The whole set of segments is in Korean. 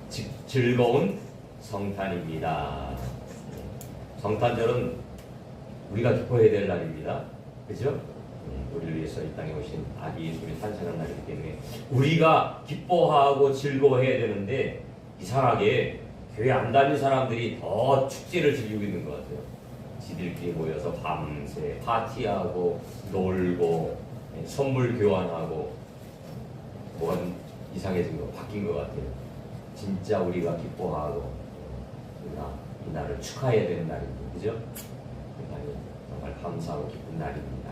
즐거운 성탄입니다. 성탄절은 우리가 기뻐해야 될 날입니다. 그죠? 우리를 위해서 이 땅에 오신 아기 예수님이 탄생한 날이기 때문에 우리가 기뻐하고 즐거워해야 되는데 이상하게 교회 안 다니는 사람들이 더 축제를 즐기고 있는 것 같아요. 지들끼리 모여서 밤새 파티하고 놀고 선물 교환하고 뭐가 좀 이상해진 거 바뀐 것 같아요. 진짜 우리가 기뻐하고 우리가 이 날을 축하해야 되는 날입니다. 그죠? 이 날이 정말 감사하고 기쁜 날입니다.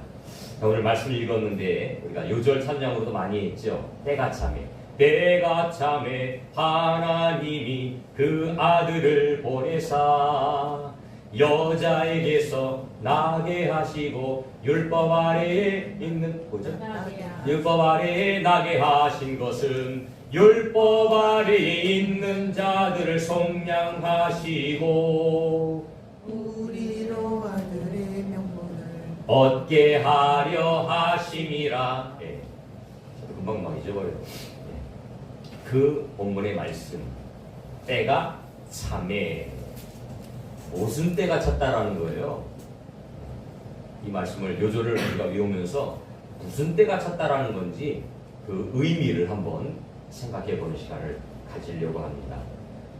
자, 오늘 말씀을 읽었는데 우리가 요절 찬양으로도 많이 했죠. 때가 참에 때가 참에 하나님이 그 아들을 보내사 여자에게서 나게 하시고 율법 아래에 있는 뭐죠? 율법 아래에 나게 하신 것은 율법 아래에 있는 자들을 속량하시고 우리로 아들의 명분을 얻게 하려 하심이라. 예. 저도 금방 막 잊어버려요. 예. 그 본문의 말씀 때가 참에 무슨 때가 찼다라는 거예요. 이 말씀을 요절을 우리가 외우면서 무슨 때가 찼다라는 건지 그 의미를 한번 생각해 보는 시간을 가지려고 합니다.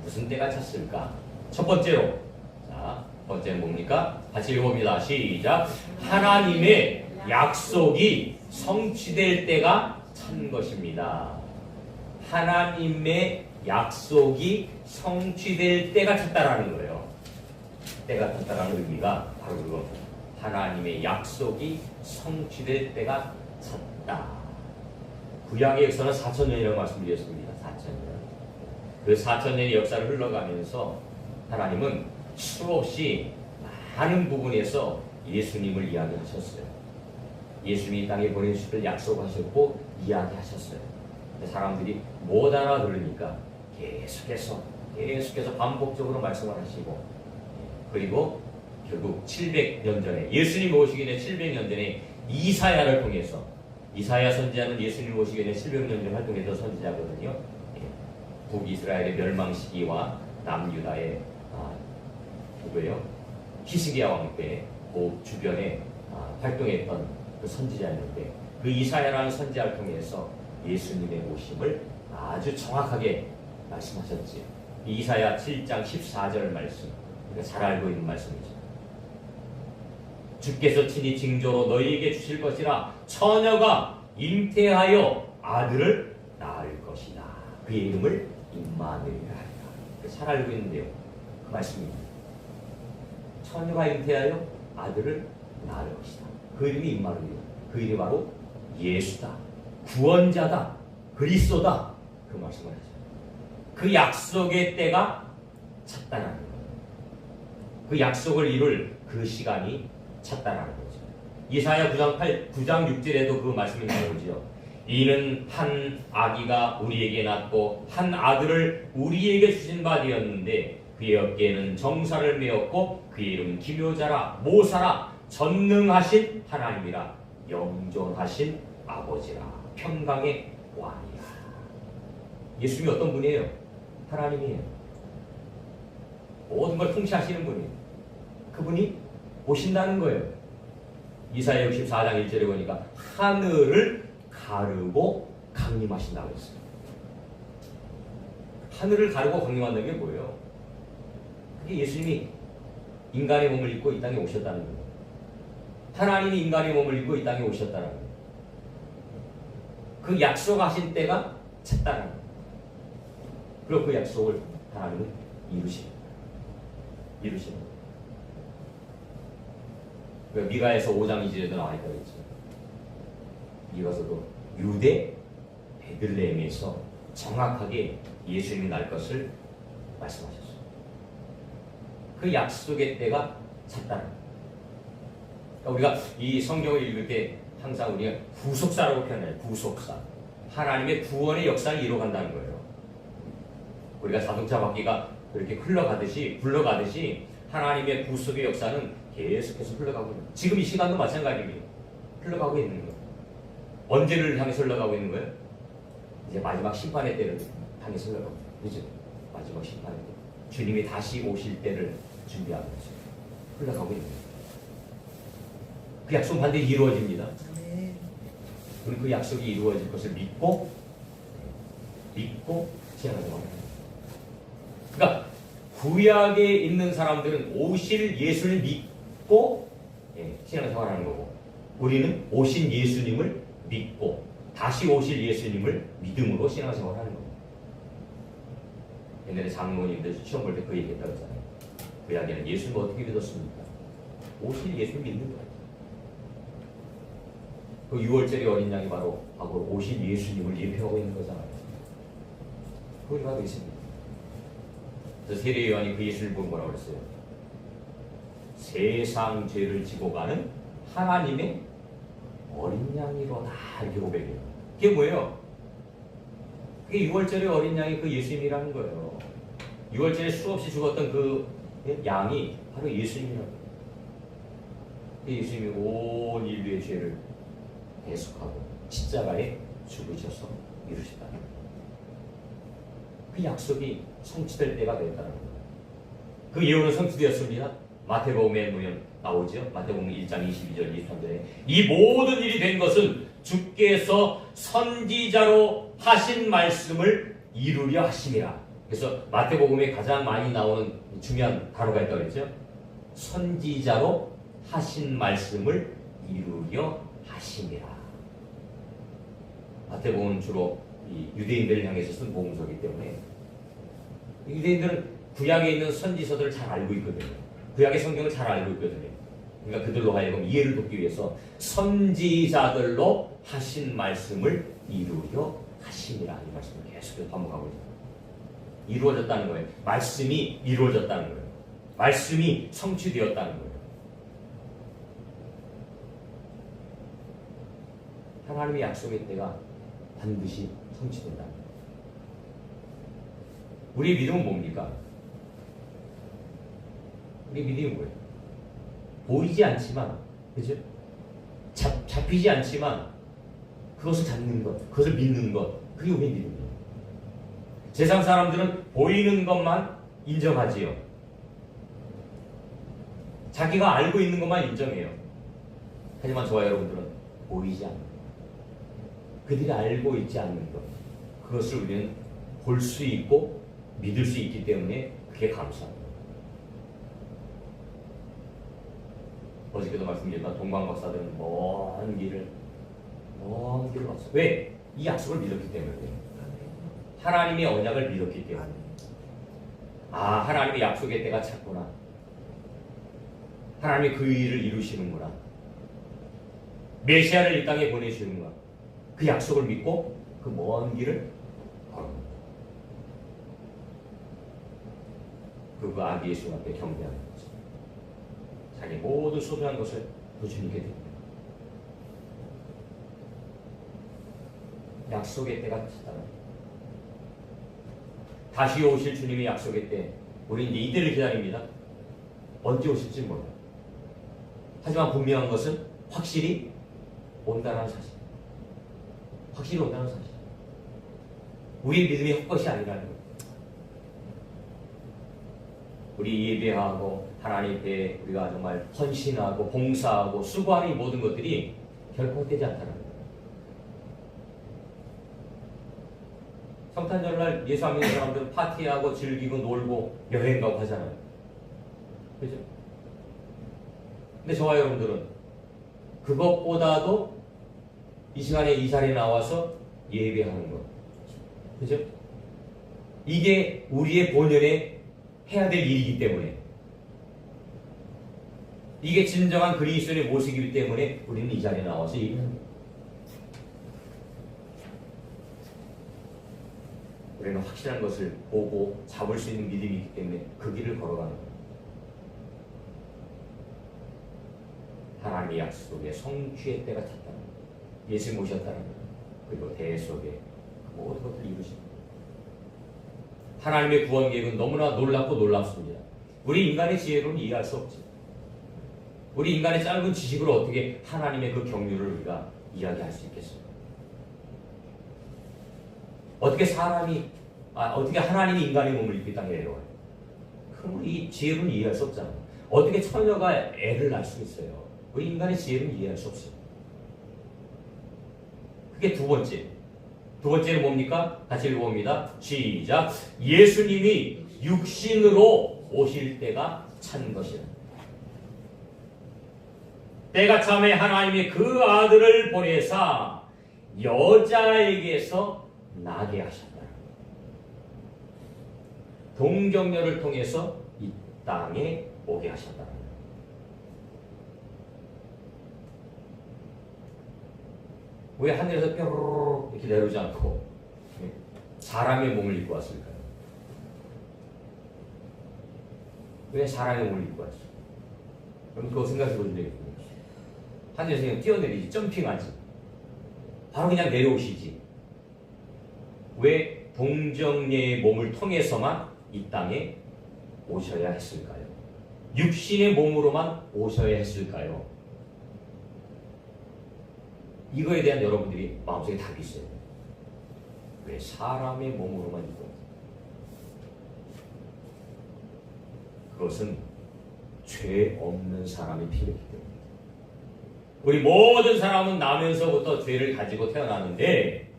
무슨 때가 찼을까? 첫 번째로, 자, 번째는 뭡니까? 같이 읽어봅니다. 시작. 하나님의 약속이 성취될 때가 찬 것입니다. 하나님의 약속이 성취될 때가 찼다라는 거예요. 때가 찼다라는 의미가 바로 그겁니다. 하나님의 약속이 성취될 때가 찼다. 구약의 역사는 4,000년이라고 말씀드렸습니다. 4,000년. 그 4,000년의 역사를 흘러가면서 하나님은 수없이 많은 부분에서 예수님을 이야기하셨어요. 예수님이 이 땅에 보내주실 약속하셨고 이야기하셨어요. 사람들이 못 알아들으니까 계속해서 반복적으로 말씀을 하시고, 그리고 결국 700년 전에 예수님 오시기 전에 700년 전에 이사야를 통해서, 이사야 선지자는 예수님 오시기 전에 700년 전에 활동했던 선지자거든요. 북이스라엘의 멸망 시기와 남유다의 누구예요? 히스기야 왕 때 그 주변에 활동했던 그 선지자였는데, 그 이사야라는 선지자를 통해서 예수님의 오심을 아주 정확하게 말씀하셨지. 이사야 7장 14절 말씀, 우리가 잘 알고 있는 말씀이죠. 주께서 친히 징조로 너희에게 주실 것이라 처녀가 잉태하여 아들을 낳을 것이다. 그의 이름을 임마누엘이라 하리라. 잘 알고 있는데요, 그 말씀입니다. 처녀가 잉태하여 아들을 낳을 것이다. 그 이름이 임마누엘이다. 그 이름이 바로 예수다, 구원자다, 그리스도다. 그 말씀을 하죠. 그 약속의 때가 찼다는 거예요. 그 약속을 이룰 그 시간이 찼다는 거죠. 이사야 9장 6절에도 그 말씀이 나오죠. 이는 한 아기가 우리에게 낳고 한 아들을 우리에게 주신 바 되었는데 그의 어깨에는 정사를 메었고 그의 이름은 기묘자라 모사라 전능하신 하나님이라 영존하신 아버지라 평강의 왕이라. 예수님이 어떤 분이에요? 하나님이에요. 모든 걸 통치하시는 분이에요. 그분이 오신다는 거예요. 이사야 64장 1절에 보니까 하늘을 가르고 강림하신다고 했어요. 하늘을 가르고 강림한다는 게 뭐예요? 그게 예수님이 인간의 몸을 입고 이 땅에 오셨다는 거예요. 하나님이 인간의 몸을 입고 이 땅에 오셨다는 거예요. 그 약속하신 때가 찼다는 거예요. 그리고 그 약속을 하나님은 이루시는 거예요. 미가에서 5장 2절에도 나와 있다고 했죠. 이것도 유대 베들레헴에서 정확하게 예수님이 날 것을 말씀하셨어요. 그 약속의 때가 찼다는 거예요. 그러니까 우리가 이 성경을 읽을 때 항상 우리가 구속사라고 표현해요. 구속사. 하나님의 구원의 역사를 이루어간다는 거예요. 우리가 자동차 바퀴가 이렇게 굴러가듯이 하나님의 구속의 역사는 계속해서 흘러가고 있는 거예요. 지금 이 시간도 마찬가지예요. 흘러가고 있는 거예요. 언제를 향해서 흘러가고 있는 거예요? 이제 마지막 심판의 때를 향해서 흘러가고 있는 거예요. 그죠? 마지막 심판의 때 주님이 다시 오실 때를 준비하고 있어요. 흘러가고 있는 거예요. 그 약속은 반드시 이루어집니다. 아멘. 우리 그 약속이 이루어질 것을 믿고 지나가자고 합니다. 그러니까 구약에 있는 사람들은 오실 예수를 믿고 신앙생활을 하는 거고, 우리는 오신 예수님을 믿고 다시 오실 예수님을 믿음으로 신앙생활을 하는 거예요. 옛날에 장로님들 시험 볼 때 그 얘기했다고 했잖아요. 구약에는 예수님 어떻게 믿었습니까? 오실 예수를 믿는 거예요. 그 6월절의 어린 양이 바로 오실 예수님을 예표하고 있는 거잖아요. 그걸 가고 있습니다. 그래서 세례 요한이 그 예수를 보고 뭐라고 그랬어요? 세상 죄를 지고 가는 하나님의 어린 양이로다, 이렇게 고백해요. 그게 뭐예요? 그게 6월절의 어린 양이 그 예수님이라는 거예요. 6월절에 수없이 죽었던 그 양이 바로 예수님이라는 거예요. 그 예수님이 온 인류의 죄를 대속하고 십자가에 죽으셔서 이루셨다. 그 약속이 성취될 때가 됐다는 거예요. 그 예언은 성취되었습니다. 마태복음에 보면 나오죠. 마태복음 1장 22절 23절에 이 모든 일이 된 것은 주께서 선지자로 하신 말씀을 이루려 하심이라. 그래서 마태복음에 가장 많이 나오는 중요한 단어가 있다고 그랬죠. 선지자로 하신 말씀을 이루려 하심이라. 마태복음은 주로 이 유대인들을 향해서 쓴 복음서이기 때문에 유대인들은 구약에 있는 선지서들을 잘 알고 있거든요. 구약의 성경을 잘 알고 있거든요. 그러니까 그들로 하여금 이해를 돕기 위해서 선지자들로 하신 말씀을 이루려 하심이라, 이 말씀을 계속해서 반복하고 있습니다. 이루어졌다는 거예요. 말씀이 이루어졌다는 거예요. 말씀이 성취되었다는 거예요. 하나님의 약속의 때가 반드시 성취된다. 우리의 믿음은 뭡니까? 우리의 믿음이 뭐예요? 보이지 않지만, 그죠? 잡히지 않지만 그것을 잡는 것, 그것을 믿는 것, 그게 우리의 믿음이에요. 세상 사람들은 보이는 것만 인정하지요. 자기가 알고 있는 것만 인정해요. 하지만 저와 여러분들은 보이지 않는 것, 그들이 알고 있지 않는 것, 그것을 우리는 볼 수 있고 믿을 수 있기 때문에 그게 감사합니다. 어저께도 말씀드렸지만 동방박사들은 먼 길을 갔어요. 왜? 이 약속을 믿었기 때문에. 하나님의 언약을 믿었기 때문에. 아, 하나님의 약속의 때가 찼구나. 하나님이 그 일을 이루시는구나. 메시아를 이 땅에 보내시는구나. 그 약속을 믿고 그 먼 길을 걸어갑니다. 그 아기 예수 앞에 경배하는 거죠. 자기 모든 소중한 것을 그 주님께 드립니다. 약속의 때가 찼다는, 다시 오실 주님의 약속의 때, 우리는 이제 이때를 기다립니다. 언제 오실지 몰라요. 하지만 분명한 것은 확실히 온다는 사실. 확실히 온다는 사실. 우리의 믿음이 헛것이 아니라는 거예요. 우리 예배하고 하나님 앞에 우리가 정말 헌신하고 봉사하고 수고하는 이 모든 것들이 결코 헛되지 않다는 거예요. 성탄절날 예수 안 믿는 사람들은 파티하고 즐기고 놀고 여행 가고 하잖아요. 그죠? 근데 저와 여러분들은 그것보다도 이 시간에 이 자리에 나와서 예배하는 것, 그죠? 이게 우리의 본연에 해야 될 일이기 때문에, 이게 진정한 그리스도인의 모습이기 때문에 우리는 이 자리에 나와서 예배합니다. 우리는 확실한 것을 보고 잡을 수 있는 믿음이 있기 때문에 그 길을 걸어가는 거예요. 하나님의 약속의 성취의 때가 찼다는 거예요. 예수님 오셨다는 거예요. 그리고 대속의 모든 것들을 이루십니다. 하나님의 구원 계획은 너무나 놀랍고 놀랍습니다. 우리 인간의 지혜로는 이해할 수 없지. 우리 인간의 짧은 지식으로 어떻게 하나님의 그 경륜을 우리가 이야기할 수 있겠어요? 어떻게 사람이 어떻게 하나님이 인간의 몸을 입고 이 땅에 내려와요? 그럼 이 지혜로는 이해할 수 없잖아요. 어떻게 처녀가 애를 낳을 수 있어요? 우리 인간의 지혜로는 이해할 수 없어요. 그게 두 번째. 두 번째는 뭡니까? 같이 읽어봅니다. 시작. 예수님이 육신으로 오실 때가 찬 것이라. 때가 참에 하나님이 그 아들을 보내사 여자에게서 나게 하셨다. 동정녀를 통해서 이 땅에 오게 하셨다. 왜 하늘에서 뾰로로 이렇게 내려오지 않고 사람의 몸을 입고 왔을까요? 왜 사람의 몸을 입고 왔어요? 그럼 그거 생각해 보시면 되겠군요. 하늘에서 그냥 뛰어내리지, 점핑하지. 바로 그냥 내려오시지. 왜 동정녀의 몸을 통해서만 이 땅에 오셔야 했을까요? 육신의 몸으로만 오셔야 했을까요? 이거에 대한 여러분들이 마음속에 답이 있어요. 왜 사람의 몸으로만 입고? 그것은 죄 없는 사람이 필요했기 때문에. 우리 모든 사람은 나면서부터 죄를 가지고 태어나는데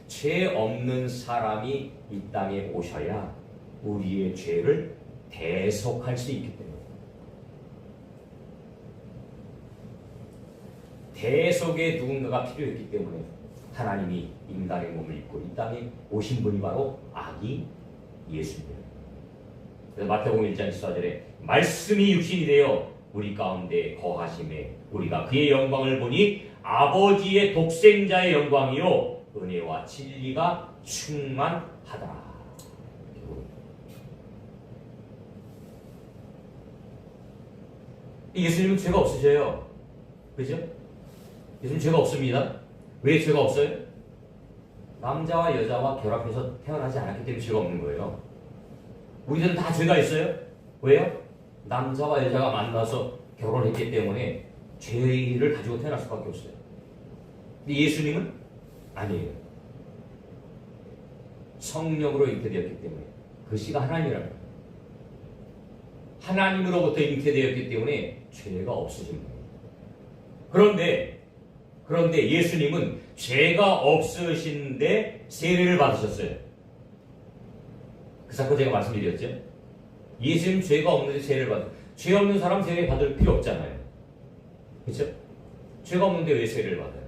죄 없는 사람이 이 땅에 오셔야 우리의 죄를 대속할 수 있기 때문에. 대속의 누군가가 필요했기 때문에 하나님이 인간의 몸을 입고 이 땅에 오신 분이 바로 아기 예수님이에요. 그래서 마태복음 1장 14절에 말씀이 육신이 되어 우리 가운데 거하심에 우리가 그의 영광을 보니 아버지의 독생자의 영광이요 은혜와 진리가 충만하더라. 예수님은 죄가 없으셔요. 그죠? 예수님 죄가 없습니다. 왜 죄가 없어요? 남자와 여자와 결합해서 태어나지 않았기 때문에 죄가 없는 거예요. 우리들은 다 죄가 있어요. 왜요? 남자와 여자가 만나서 결혼했기 때문에 죄를 가지고 태어날 수밖에 없어요. 근데 예수님은 아니에요. 성령으로 잉태되었기 때문에 그 씨가 하나님이라는 거예요. 하나님으로부터 잉태되었기 때문에 죄가 없으신 거예요. 그런데 예수님은 죄가 없으신데 세례를 받으셨어요. 그 사건 제가 말씀드렸죠. 예수님 죄가 없는데 세례를 받으셨어요. 죄 없는 사람 세례 받을 필요 없잖아요. 그렇죠? 죄가 없는데 왜 세례를 받아요?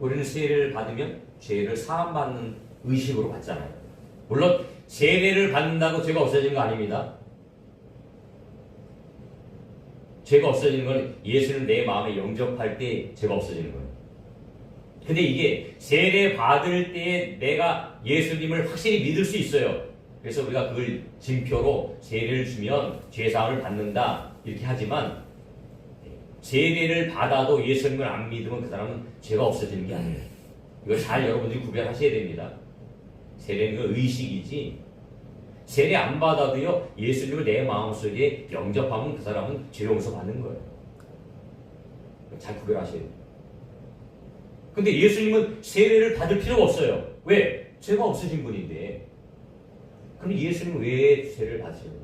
우리는 세례를 받으면 죄를 사함받는 의식으로 받잖아요. 물론 세례를 받는다고 죄가 없어지는 거 아닙니다. 죄가 없어지는 건 예수를 내 마음에 영접할 때 죄가 없어지는 거예요. 근데 이게 세례 받을 때 내가 예수님을 확실히 믿을 수 있어요. 그래서 우리가 그걸 징표로 세례를 주면 죄사함을 받는다 이렇게 하지만 세례를 받아도 예수님을 안 믿으면 그 사람은 죄가 없어지는 게 아니에요. 이걸 잘 여러분들이 구별하셔야 됩니다. 세례는 그 의식이지 세례 안 받아도요 예수님을 내 마음속에 영접하면 그 사람은 죄 용서 받는 거예요. 잘 구별하셔야 돼요. 근데 예수님은 세례를 받을 필요가 없어요. 왜? 죄가 없으신 분인데. 그럼 예수님은 왜 세례를 받으셨느냐?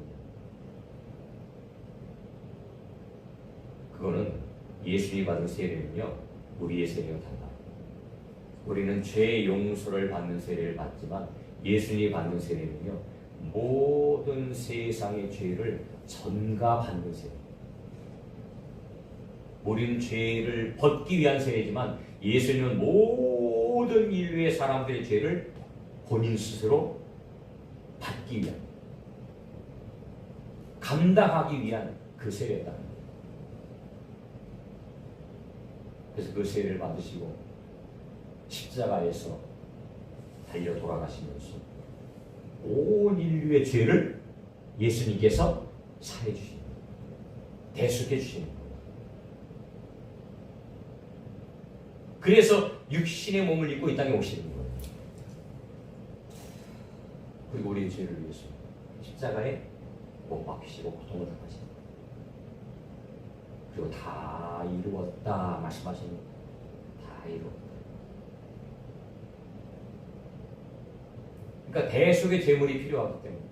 그거는 예수님이 받은 세례는요 우리의 세례가 달라. 우리는 죄 용서를 받는 세례를 받지만 예수님이 받는 세례는요 모든 세상의 죄를 전가받는 세례. 우리는 죄를 벗기 위한 세례지만 예수님은 모든 인류의 사람들의 죄를 본인 스스로 받기 위한, 감당하기 위한 그 세례다. 그래서 그 세례를 받으시고 십자가에서 달려 돌아가시면서 온 인류의 죄를 예수님께서 사해 주시는 거예요. 대속해 주시는 거예요. 그래서 육신의 몸을 입고 이 땅에 오시는 거예요. 그리고 우리의 죄를 위해서 십자가에 못 박히시고 고통을 당하시는 거예요. 그리고 다 이루었다 말씀하시는 거예요. 다 이루었다. 그러니까 대속의 제물이 필요하기 때문에.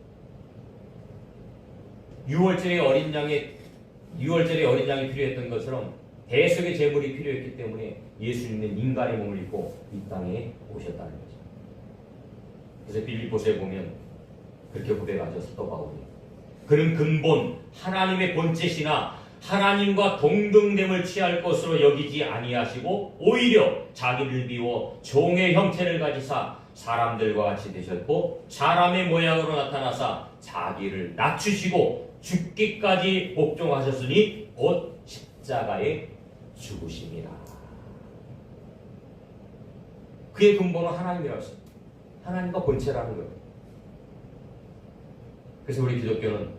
6월절에 어린 양이 필요했던 것처럼 대속의 제물이 필요했기 때문에 예수님은 인간의 몸을 입고 이 땅에 오셨다는 거죠. 그래서 빌립보서에 보면 그렇게 고백하죠. 사도 바울이. 그는 근본 하나님의 본체시나 하나님과 동등됨을 취할 것으로 여기지 아니하시고 오히려 자기를 비워 종의 형체를 가지사 사람들과 같이 되셨고 사람의 모양으로 나타나사 자기를 낮추시고 죽기까지 복종하셨으니 곧 십자가에 죽으심이라. 그의 근본은 하나님이라고 했습니다. 하나님과 본체라는 거예요. 그래서 우리 기독교는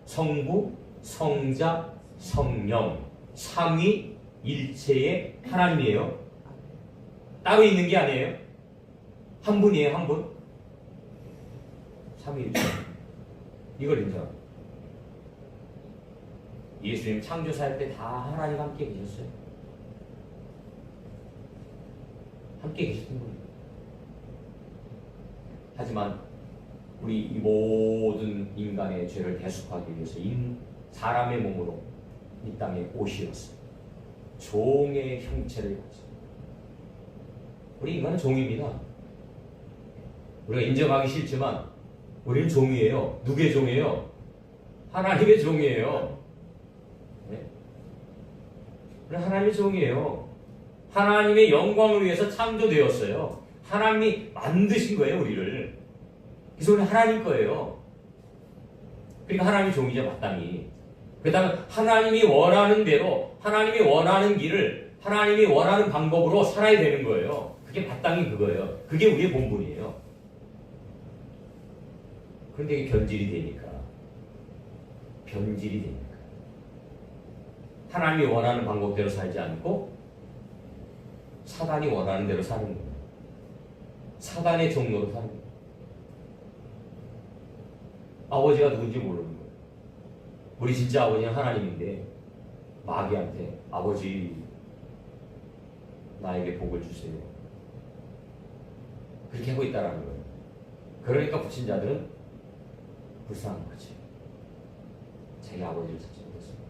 성부, 성자, 성령, 삼위일체의 하나님이에요. 따로 있는 게 아니에요. 한 분이에요, 한 분. 삼위일체. 이걸 인정합니다. 예수님 창조사할 때 다 하나님 함께 계셨어요. 함께 계셨던 거예요. 하지만 우리 이 모든 인간의 죄를 대속하기 위해서 사람의 몸으로 이 땅에 오시었어요. 종의 형체를 가지고. 우리 인간은 종입니다. 우리가 인정하기 싫지만 우리는 종이에요. 누구의 종이에요? 하나님의 종이에요. 네? 우리 하나님의 종이에요. 하나님의 영광을 위해서 창조되었어요. 하나님이 만드신 거예요, 우리를. 그래서 우리 하나님 거예요. 그러니까 하나님의 종이죠, 마땅히. 그렇다면 하나님이 원하는 대로, 하나님이 원하는 길을, 하나님이 원하는 방법으로 살아야 되는 거예요. 그게 마땅히 그거예요. 그게 우리의 본분이에요. 그런데 이게 변질이 되니까. 하나님이 원하는 방법대로 살지 않고 사단이 원하는 대로 사는 거예요. 사단의 종로로 사는 거예요. 아버지가 누군지 모르는 거예요. 우리 진짜 아버지는 하나님인데 마귀한테 아버지 나에게 복을 주세요. 그렇게 하고 있다라는 거예요. 그러니까 불신자들은 불쌍한 거지. 자기 아버지를 찾지 못했습니다.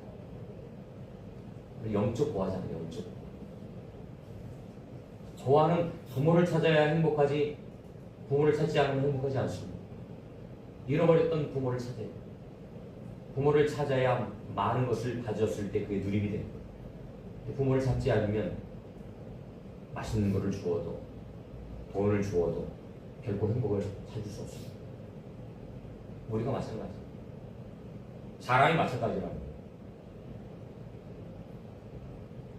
영적 고하잖아요. 영적 고. 저와는 부모를 찾아야 행복하지 부모를 찾지 않으면 행복하지 않습니다. 잃어버렸던 부모를 찾아야 돼요. 부모를 찾아야 많은 것을 가졌을 때 그게 누림이 되는 거예요. 부모를 찾지 않으면 맛있는 것을 주어도 돈을 주어도 결코 행복을 찾을 수 없습니다. 우리가 마찬가지예요. 사람이 마찬가지라는 거예요.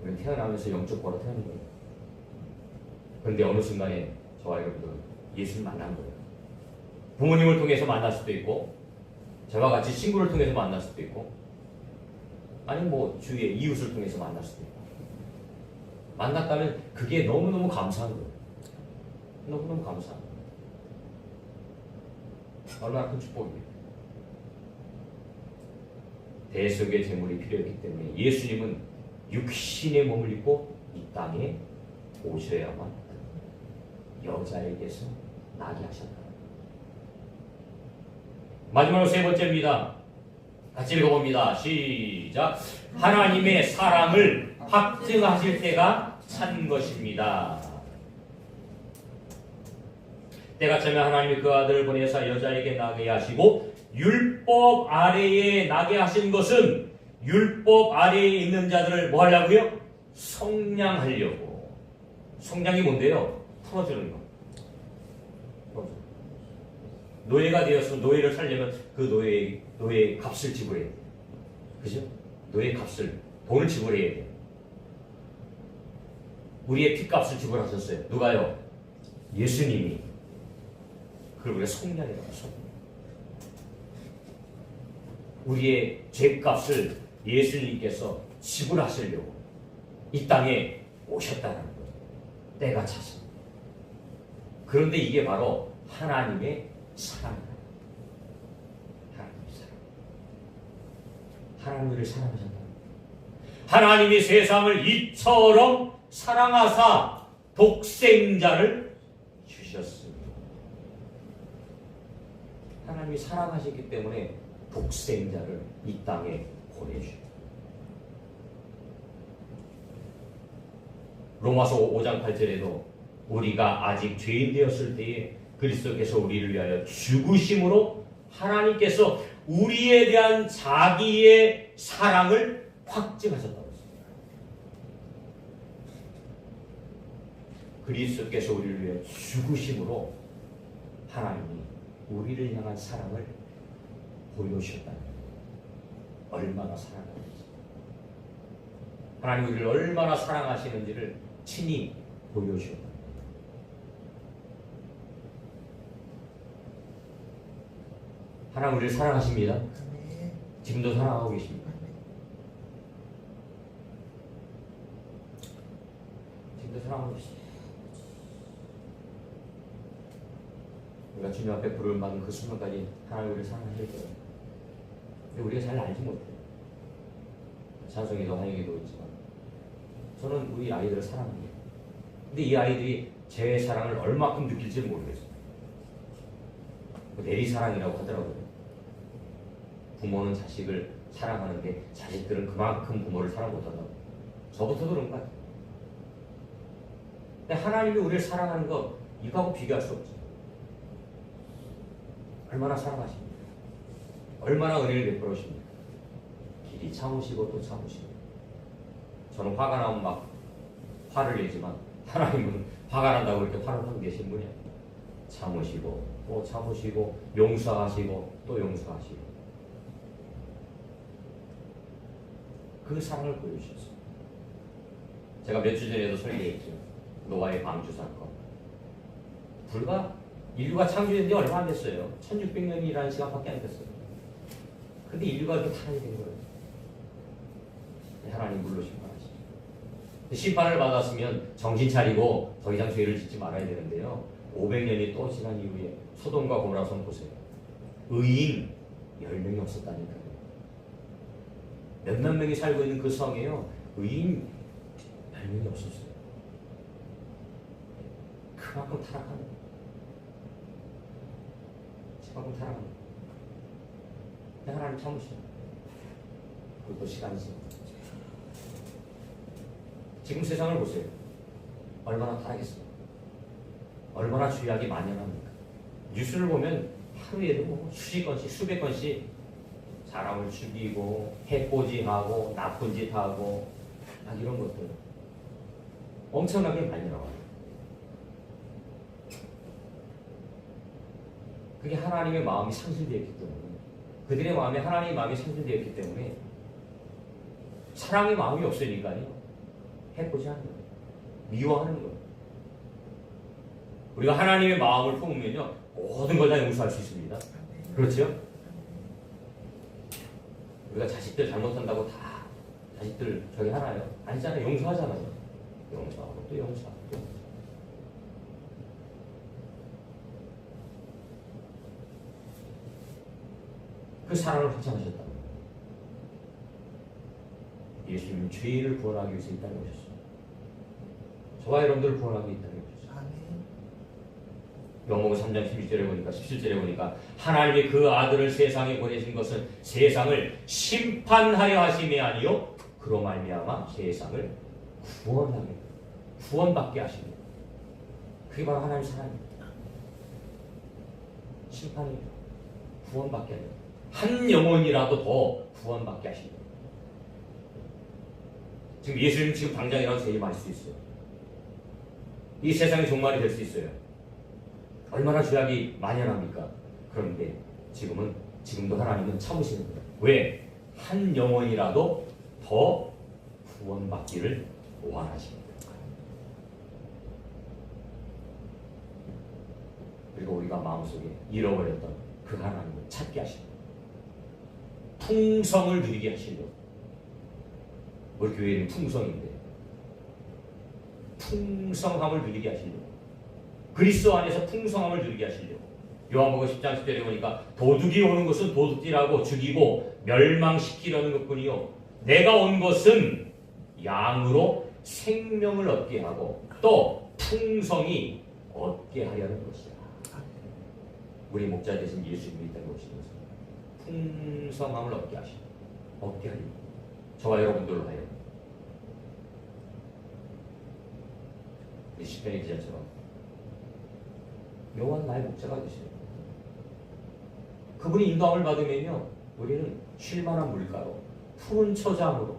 우리는 태어나면서 영적 고로 태어난 거예요. 그런데 어느 순간에 저와 여러분들은 예수를 만난 거예요. 부모님을 통해서 만날 수도 있고 저와 같이 친구를 통해서 만날 수도 있고 아니면 뭐 주위의 이웃을 통해서 만날 수도 있고 만났다면 그게 너무너무 감사한 거예요. 너무너무 감사한 거예요. 얼마나 큰 축복입니까? 대속의 제물이 필요했기 때문에 예수님은 육신의 몸을 입고 이 땅에 오셔야만 여자에게서 나게 하셨다. 마지막으로 세 번째입니다. 같이 읽어봅니다. 시작. 하나님의 사랑을 확증하실 때가 찬 것입니다. 때가 차면 하나님이 그 아들을 보내사 여자에게 나게 하시고 율법 아래에 나게 하신 것은 율법 아래에 있는 자들을 뭐 하려고요? 성량하려고. 성량이 뭔데요? 풀어주는 거. 노예가 되어서 노예를 살려면 그 노예의 값을 지불해야 돼요. 그죠? 노예 값을, 돈을 지불해야 돼요. 우리의 핏값을 지불하셨어요. 누가요? 예수님이. 그걸 우리가 성량이라고 하죠. 우리의 죄값을 예수님께서 지불하시려고 이 땅에 오셨다는 거예요. 때가 찼습니다. 그런데 이게 바로 하나님의 사랑이에요. 하나님의 사랑. 하나님을 사랑하셨다. 하나님이 세상을 이처럼 사랑하사 독생자를 주셨습니다. 하나님이 사랑하셨기 때문에 독생자를 이 땅에 보내주셨다. 로마서 5장 8절에도 우리가 아직 죄인 되었을 때에 그리스도께서 우리를 위하여 죽으심으로 하나님께서 우리에 대한 자기의 사랑을 확증하셨다고 했습니다. 그리스도께서 우리를 위해 죽으심으로 하나님이 우리를 향한 사랑을 보여주셨다는 거예요. 얼마나 사랑하는지, 하나님 우리를 얼마나 사랑하시는지를 친히 보여주셨다. 하나님 우리를 사랑하십니다. 아멘. 지금도 사랑하고 계십니다. 지금도 사랑하고 계십니다. 우리가 주님 앞에 부름을 받은 그 순간까지 하나님 우리를 사랑하실 거예요. 근데 우리가 잘 알지 못해요. 찬송이도 환영이도 있지만 저는 우리 아이들을 사랑합니다. 근데 이 아이들이 제 사랑을 얼마큼 느낄지 모르겠어요. 내리사랑이라고 하더라고요. 부모는 자식을 사랑하는데 자식들은 그만큼 부모를 사랑 못한다고. 저부터 그런 것 같아요. 근데 하나님이 우리를 사랑하는 거 이거하고 비교할 수 없죠. 얼마나 사랑하십니까? 얼마나 은혜를 베풀어 주십니까? 길이 참으시고 또 참으시고. 저는 화가 나면 막 화를 내지만 하나님은 화가 난다고 이렇게 화를 하고 계신 분이에요. 참으시고 또 참으시고 용서하시고 또 용서하시고 그 사랑을 보여주셨어요. 제가 몇 주 전에도 설계했죠. 노아의 방주 사건. 불과 인류가 창조된 지 얼마 안 됐어요. 1600년이라는 시간밖에 안 됐어요. 근데 인류가 이렇게 타락이 된 거예요. 하나님 물로 심판하시죠. 심판을 받았으면 정신 차리고 더 이상 죄를 짓지 말아야 되는데요. 500년이 또 지난 이후에 소돔과 고모라 성 보세요. 의인 10명이 없었다니까요. 몇몇 명이 살고 있는 그 성에요. 의인 10명이 없었어요. 그만큼 타락하는 거예요. 그만큼 타락하는 거예요. 근데 하나님 참으시죠. 그것도 시간이 지나요. 지금 세상을 보세요. 얼마나 타락했어요. 얼마나 죄악이 만연합니까? 뉴스를 보면 하루에도 뭐 수십 건씩 수백 건씩 사람을 죽이고 해코지하고 나쁜 짓 하고 막 이런 것들 엄청나게 많이 나와요. 그게 하나님의 마음이 상실되었기 때문에, 그들의 마음에 하나님의 마음이 상실되었기 때문에 사랑의 마음이 없으니까요. 해코지하는 거예요. 미워하는 거예요. 우리가 하나님의 마음을 품으면요 모든 걸 다 용서할 수 있습니다. 그렇죠? 우리가 자식들 잘못한다고 다 자식들 저기 하나요? 아니잖아요. 용서하잖아요. 용서하고 또 용서하고 또 용서. 그 사랑을 확장하셨다는 거예요. 예수님은 죄인을 구원하기 위해서 이 땅에 오셨어요. 저와 여러분들을 구원하기 위해 이 땅에 오셨어요. 아멘. 요한복음 3장 16절에 보니까 17절에 보니까 하나님의 그 아들을 세상에 보내신 것은 세상을 심판하려 하심이 아니요 그로 말미암아 세상을 구원받게 하십니다. 그게 바로 하나님의 사랑입니다. 심판이 구원받게 하려 한 영혼이라도 더 구원받게 하십니다. 지금 예수님 지금 당장이라도 재림할 수 있어요. 이 세상의 종말이 될 수 있어요. 얼마나 죄악이 만연합니까? 그런데 지금도 하나님은 참으시는 거예요. 왜? 한 영혼이라도 더 구원받기를 원하십니다. 그리고 우리가 마음속에 잃어버렸던 그 하나님을 찾게 하십니다. 풍성을 누리게 하시려고. 우리 교회는 풍성인데 풍성함을 누리게 하시려고, 그리스도 안에서 풍성함을 누리게 하시려고. 요한복음 10장 10절에 보니까 도둑이 오는 것은 도둑질하고 죽이고 멸망시키려는 것뿐이요 내가 온 것은 양으로 생명을 얻게 하고 또 풍성히 얻게 하려는 것이야. 우리 목자 되신 예수님이 이 땅에 오시면서 풍성함을 얻게 하시고 얻게 하리니 저와 여러분들로 하여 시편의 기자처럼 여호와는 나의 목자가 되시는 그분이 인도함을 받으면요 우리는 쉴만한 물가로 푸른 처장으로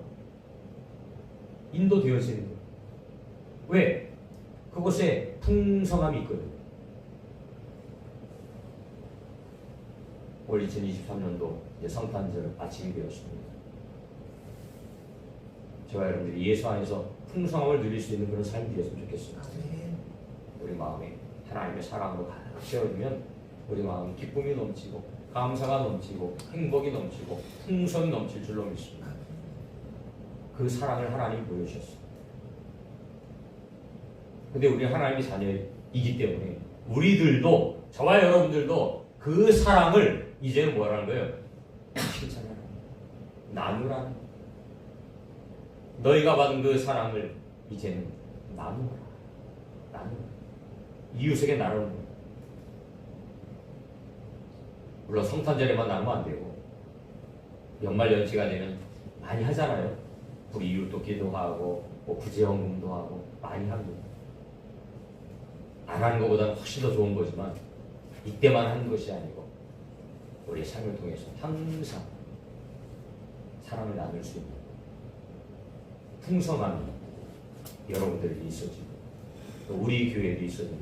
인도되어지는 거예요. 왜? 그곳에 풍성함이 있거든요. 올 2023년도 이제 성탄절 아침이 되었습니다. 저와 여러분들이 예수 안에서 풍성함을 누릴 수 있는 그런 삶이 되었으면 좋겠습니다. 아멘. 우리 마음에 하나님의 사랑으로 가득 채워지면 우리 마음이 기쁨이 넘치고 감사가 넘치고 행복이 넘치고 풍성이 넘칠 줄로 믿습니다. 그 사랑을 하나님이 보여주셨습니다. 근데 우리 하나님의 자녀이기 때문에 우리들도 저와 여러분들도 그 사랑을 이제는 뭐라는 거예요? 칭찬하라. 나누라는 거예요. 너희가 받은 그 사랑을 이제는 나누라. 나누라. 이웃에게 나누는 거예요. 물론 성탄절에만 나누면 안 되고 연말 연시가 되면 많이 하잖아요. 우리 이웃도 기도하고 뭐 구제헌금도 하고 많이 합니다. 안 하는 것보다는 훨씬 더 좋은 거지만 이때만 하는 것이 아니고 우리의 삶을 통해서 항상 사랑을 나눌 수 있는 풍성함이 여러분들에게 있어지고 또 우리 교회에도 있어지는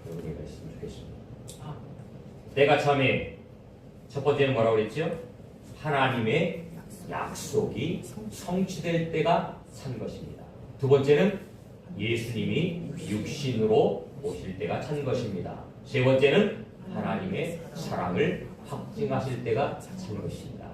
그런 은혜가 있으면 좋겠습니다. 때가 참에 첫 번째는 뭐라고 그랬죠? 하나님의 약속이 성취될 때가 찬 것입니다. 두 번째는 예수님이 육신으로 오실 때가 찬 것입니다. 세 번째는 하나님의 사랑을 확증하실 때가 찬 것입니다.